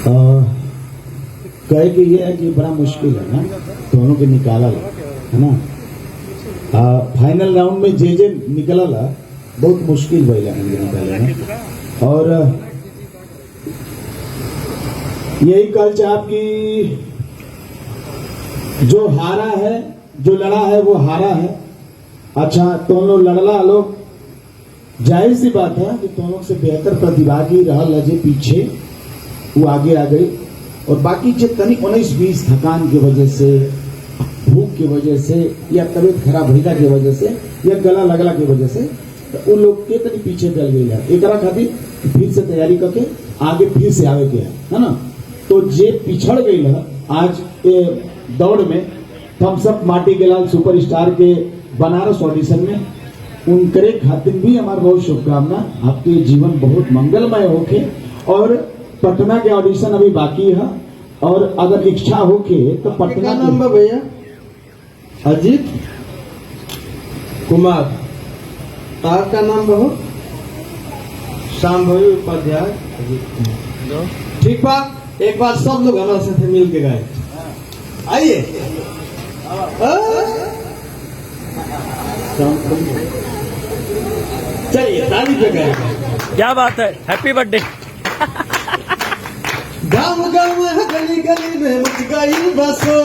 कहे कि ये है कि बड़ा मुश्किल है ना दोनों के निकाला है ना। फाइनल राउंड में जे निकला बहुत मुश्किल भैया निकाले और यही कल चाह कि जो हारा है जो लड़ा है वो हारा है। अच्छा दोनों लड़ला लोग जाहिर सी बात है कि दोनों से बेहतर प्रतिभागी रहा लजे पीछे वो आगे आ गई और बाकी जो तनिक 19-20 थकान की वजह से भूख की वजह से या तबीयत खराब होगा की वजह से या गला लगला की वजह से तो उन लोग के तनिक पीछे चल गई है। एक खातिर फिर से तैयारी करके आगे फिर से आवे के है ना। तो जे पिछड़ गई है आज के दौड़ में थम्स अप माटी के लाल सुपरस्टार के बनारस ऑडिशन में उनके खातिर भी हमारा बहुत शुभकामना। आपके जीवन बहुत मंगलमय होके और पटना के ऑडिशन अभी बाकी है और अगर इच्छा होके तो पटना नाम बा भैया अजीत कुमार आपका नाम बहु शाम्भवी उपाध्याय ठीक बा। एक बार सब लोग हमारे साथ मिल के गाए आइए। चलिए ताली पे गाए। क्या बात है, हैप्पी बर्थडे। गाँव गाँव गली गली में मच गई बसो,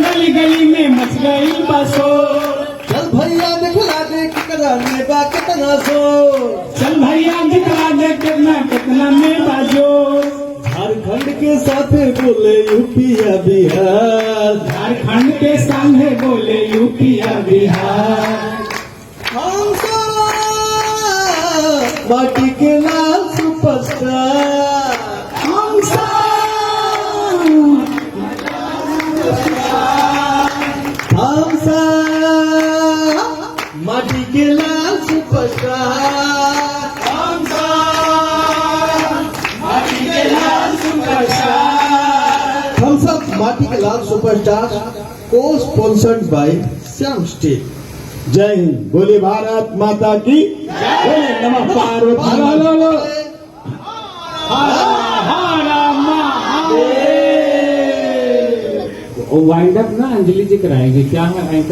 गली गली में मच गई बसो। चल भैया दिखला दे कितना में बा कितना सो, चल भैया दिखला दे कितना में बाजो। झारखंड के साथ बोले यूपीया बिहार, झारखंड के सामने बोले यूपीया बिहार। हम माटी के लाल सुपरस्टार, हम माटी के लाल सुपरस्टार, हम सब माटी के लाल सुपरस्टार को स्पॉन्सर्ड बाय श्याम स्टील। जय हिंद। बोले भारत माता की बोले नमः पार्वती। वाइंड अप ना अंजलि जी कराएंगे क्या है।